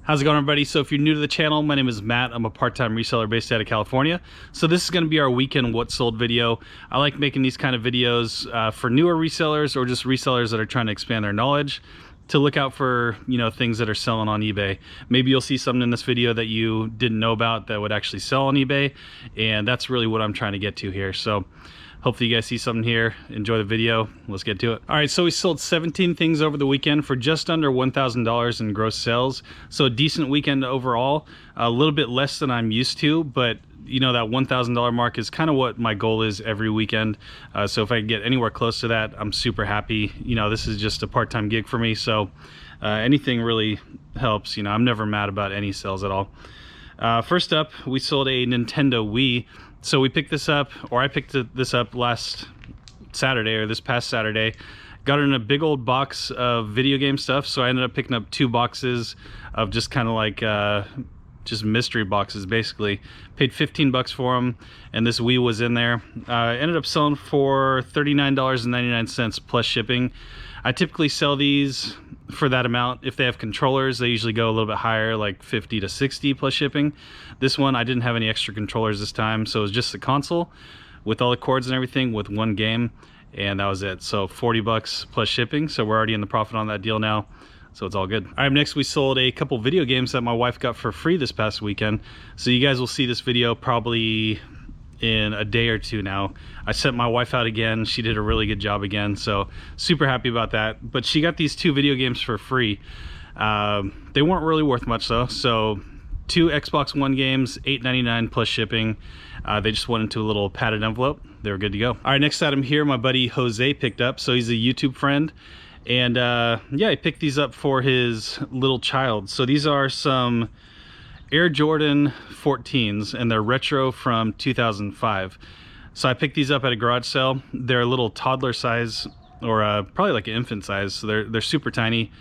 How's it going, everybody? So if you're new to the channel, my name is Matt. I'm a part-time reseller based out of California. So this is going to be our weekend what sold video. I like making these kind of videos for newer resellers or just resellers that are trying to expand their knowledge, to look out for, you know, things that are selling on eBay. Maybe you'll see something in this video that you didn't know about that would actually sell on eBay, and that's really what I'm trying to get to here. So hopefully you guys see something here. Enjoy the video. Let's get to it. All right, so we sold 17 things over the weekend for just under $1,000 in gross sales. So a decent weekend overall, a little bit less than I'm used to, but you know, that $1,000 mark is kind of what my goal is every weekend. So if I can get anywhere close to that, I'm super happy. You know, this is just a part-time gig for me, so anything really helps. You know, I'm never mad about any sales at all. First up, we sold a Nintendo Wii. So we picked this up, or I picked this up last Saturday, or this past Saturday. Got it in a big old box of video game stuff, so I ended up picking up 2 boxes of just kind of like just mystery boxes, basically. Paid 15 bucks for them, and this Wii was in there. Ended up selling for $39.99 plus shipping. I typically sell these for that amount. If they have controllers, they usually go a little bit higher, like 50 to 60 plus shipping. This one, I didn't have any extra controllers this time, so it was just the console with all the cords and everything with one game, and that was it. So 40 bucks plus shipping, so we're already in the profit on that deal now. So it's all good. All right, next we sold a couple video games that my wife got for free this past weekend. So you guys will see this video probably in a day or two now. I sent my wife out again. She did a really good job again, so super happy about that. But she got these 2 video games for free. They weren't really worth much though. So 2 Xbox One games, $8.99 plus shipping. They just went into a little padded envelope. They were good to go. All right, next item here, my buddy Jose picked up. So he's a YouTube friend. And yeah, I picked these up for his little child. So these are some Air Jordan 14s, and they're retro from 2005. So I picked these up at a garage sale. They're a little toddler size, or probably like an infant size. So they're super tiny.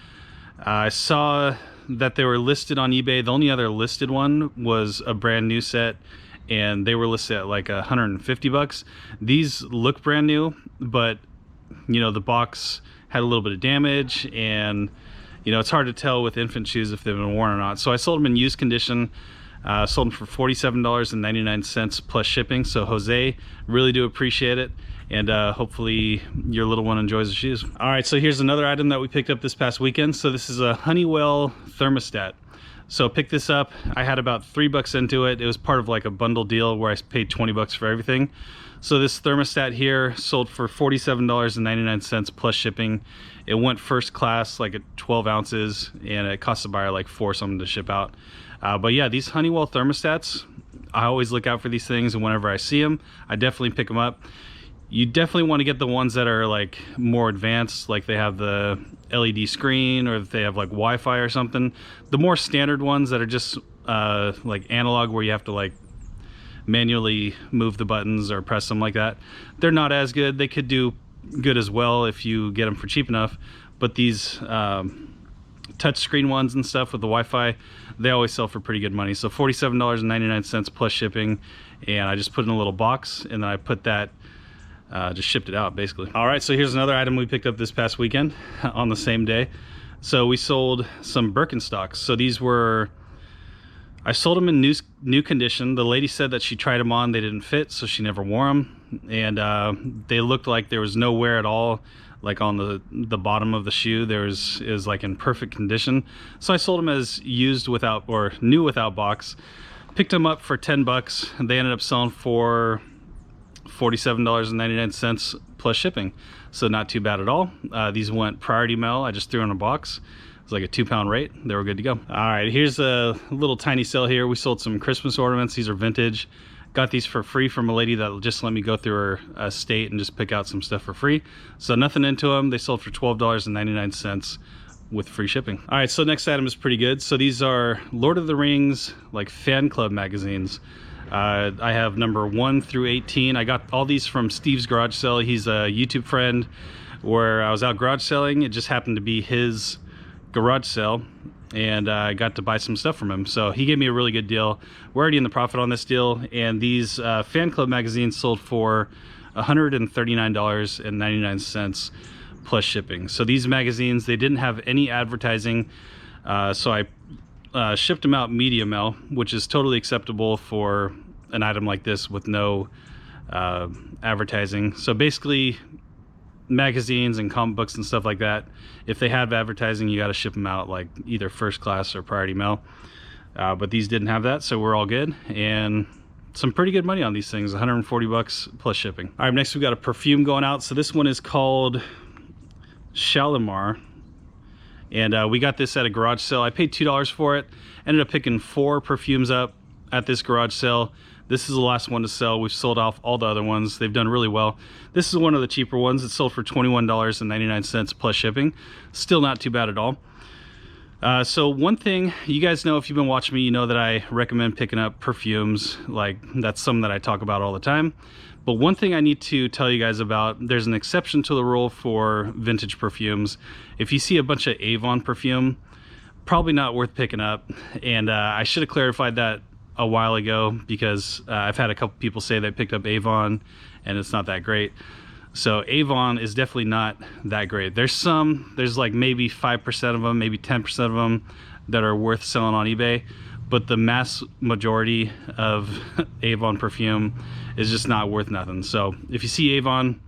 I saw that they were listed on eBay. The only other listed one was a brand new set, and they were listed at like 150 bucks. These look brand new, but you know, the box had a little bit of damage, and you know, it's hard to tell with infant shoes if they've been worn or not. So I sold them in used condition. Sold them for $47.99 plus shipping. So Jose, really do appreciate it, and hopefully your little one enjoys the shoes. All right, so here's another item that we picked up this past weekend. So this is a Honeywell Thermostat. So picked this up. I had about 3 bucks into it. It was part of like a bundle deal where I paid 20 bucks for everything. So this thermostat here sold for $47.99 plus shipping. It went first class, like at 12 ounces, and it cost the buyer like $4 something to ship out. But yeah, these Honeywell thermostats, I always look out for these things, and whenever I see them, I definitely pick them up. You definitely want to get the ones that are like more advanced, like they have the LED screen, or if they have like Wi-Fi or something. The more standard ones that are just like analog, where you have to like manually move the buttons or press them like that, they're not as good. They could do good as well if you get them for cheap enough, but these touch screen ones and stuff with the Wi-Fi, they always sell for pretty good money. So $47.99 plus shipping, and I just put in a little box, and then I put that just shipped it out basically. All right, so here's another item we picked up this past weekend on the same day. So we sold some Birkenstocks. So these were, I sold them in new condition. The lady said that she tried them on, they didn't fit, so she never wore them, and they looked like there was no wear at all. Like on the bottom of the shoe, it was like in perfect condition. So I sold them as used without, or new without box. Picked them up for 10 bucks. They ended up selling for $47.99 plus shipping, so not too bad at all. These went priority mail. I just threw in a box. It was like a 2-pound rate. They were good to go. All right, here's a little tiny sale here. We sold some Christmas ornaments. These are vintage. Got these for free from a lady that just let me go through her estate and just pick out some stuff for free. So nothing into them. They sold for $12.99 with free shipping. All right, so next item is pretty good. So these are Lord of the Rings like fan club magazines. I have number 1 through 18. I got all these from Steve's garage sale. He's a YouTube friend where I was out garage selling. It just happened to be his garage sale, and I got to buy some stuff from him. So he gave me a really good deal. We're already in the profit on this deal, and these fan club magazines sold for $139.99 plus shipping. So these magazines, they didn't have any advertising, so I shipped them out medium mail, which is totally acceptable for an item like this with no advertising. So basically, magazines and comic books and stuff like that, if they have advertising, you got to ship them out like either first class or priority mail. But these didn't have that, so we're all good. And some pretty good money on these things, 140 bucks plus shipping. All right, next we got a perfume going out. So this one is called Shalimar, and we got this at a garage sale. I paid $2 for it. Ended up picking 4 perfumes up at this garage sale. This is the last one to sell. We've sold off all the other ones. They've done really well. This is one of the cheaper ones. It sold for $21.99 plus shipping. Still not too bad at all. So one thing, you guys know, if you've been watching me, you know that I recommend picking up perfumes. Like, that's something that I talk about all the time. But one thing I need to tell you guys about, there's an exception to the rule for vintage perfumes. If you see a bunch of Avon perfume, probably not worth picking up. And I should have clarified that a while ago, because I've had a couple people say they picked up Avon and it's not that great. So Avon is definitely not that great. There's like maybe 5% of them, maybe 10% of them that are worth selling on eBay, but the mass majority of Avon perfume is just not worth nothing. So if you see Avon,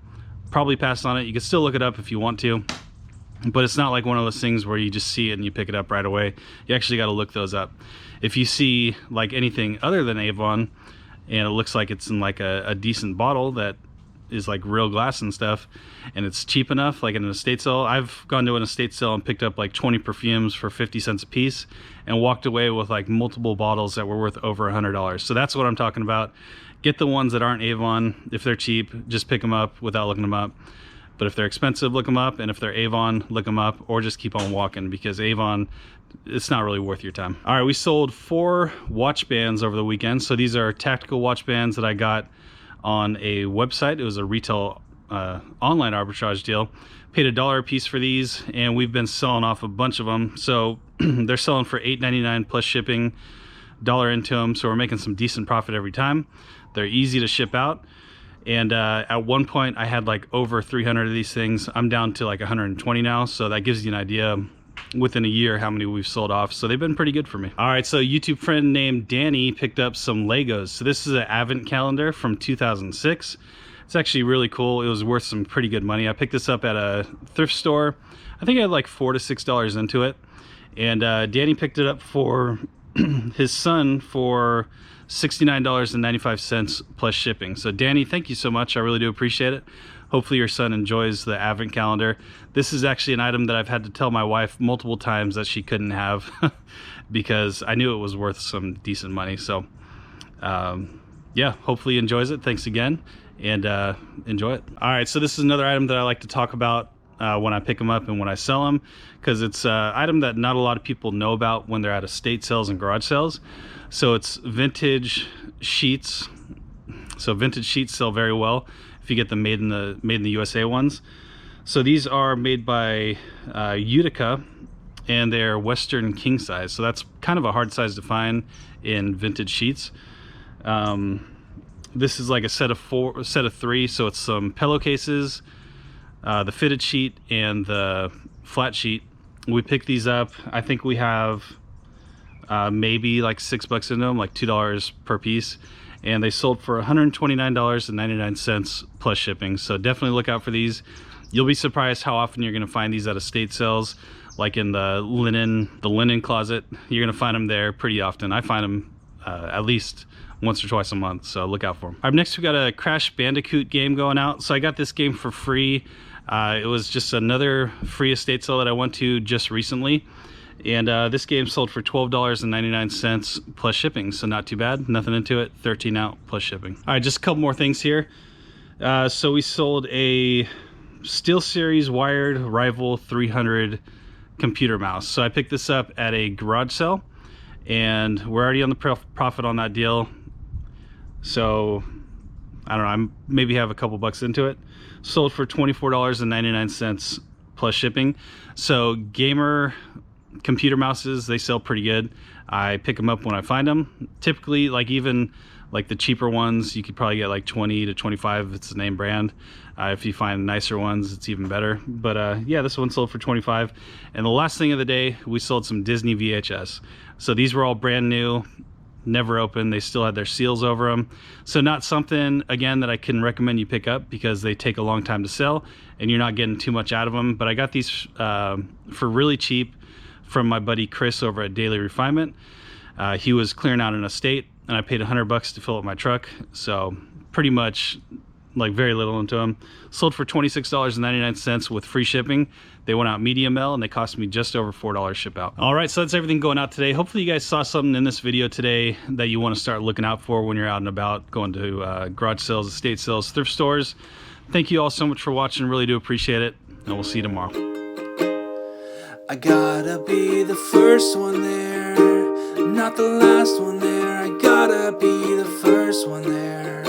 probably pass on it. You can still look it up if you want to, but it's not like one of those things where you just see it and you pick it up right away. You actually got to look those up. If you see like anything other than Avon and it looks like it's in like a decent bottle that is like real glass and stuff, and it's cheap enough, like in an estate sale, I've gone to an estate sale and picked up like 20 perfumes for 50 cents a piece and walked away with like multiple bottles that were worth over $100. So that's what I'm talking about. Get the ones that aren't Avon. If they're cheap, just pick them up without looking them up. But if they're expensive, look them up. And if they're Avon, look them up, or just keep on walking, because Avon, it's not really worth your time. All right, we sold 4 watch bands over the weekend. So these are tactical watch bands that I got on a website. It was a retail online arbitrage deal. Paid $1 a piece for these, and we've been selling off a bunch of them. So they're selling for $8.99 plus shipping, $1 into them. So we're making some decent profit every time. They're easy to ship out. And at one point I had like over 300 of these things. I'm down to like 120 now. So that gives you an idea within a year how many we've sold off. So they've been pretty good for me. All right, so a YouTube friend named Danny picked up some Legos. So this is an advent calendar from 2006. It's actually really cool. It was worth some pretty good money. I picked this up at a thrift store. I think I had like $4 to $6 into it. And Danny picked it up for his son for $69.95 plus shipping. So Danny, thank you so much. I really do appreciate it. Hopefully your son enjoys the advent calendar. This is actually an item that I've had to tell my wife multiple times that she couldn't have because I knew it was worth some decent money. So yeah, hopefully he enjoys it. Thanks again, and enjoy it. All right, so this is another item that I like to talk about when I pick them up and when I sell them, because it's an item that not a lot of people know about when they're at estate sales and garage sales. So it's vintage sheets. So vintage sheets sell very well if you get them made in the USA ones. So these are made by Utica, and they're Western king size. So that's kind of a hard size to find in vintage sheets. This is like a set of 3. So it's some pillowcases, the fitted sheet, and the flat sheet. We picked these up. I think we have maybe like $6 into them, like $2 per piece, and they sold for $129.99 plus shipping. So definitely look out for these. You'll be surprised how often you're going to find these at estate sales, like in the linen closet. You're going to find them there pretty often. I find them at least once or twice a month, so look out for them. All right, next we got a Crash Bandicoot game going out. So I got this game for free. It was just another free estate sale that I went to just recently. And this game sold for $12.99 plus shipping, so not too bad. Nothing into it. 13 out plus shipping. All right, just a couple more things here. So we sold a SteelSeries wired Rival 300 computer mouse. So I picked this up at a garage sale, and we're already on the profit on that deal. So I don't know, I maybe have a couple bucks into it. Sold for $24.99 plus shipping. So gamer computer mouses, they sell pretty good. I pick them up when I find them. Typically, like even like the cheaper ones, you could probably get like 20 to 25 if it's a name brand. If you find nicer ones, it's even better. But yeah, this one sold for 25. And the last thing of the day, we sold some Disney VHS. So these were all brand new, never opened. They still had their seals over them. So not something, again, that I can recommend you pick up because they take a long time to sell and you're not getting too much out of them. But I got these for really cheap from my buddy Chris over at Daily Refinement. He was clearing out an estate and I paid $100 to fill up my truck. So pretty much like very little into them. Sold for $26.99 with free shipping. They went out medium L and they cost me just over $4 ship out. All right, so that's everything going out today. Hopefully you guys saw something in this video today that you want to start looking out for when you're out and about, going to garage sales, estate sales, thrift stores. Thank you all so much for watching. Really do appreciate it. And we'll see you tomorrow. I gotta be the first one there, not the last one there. I gotta be the first one there.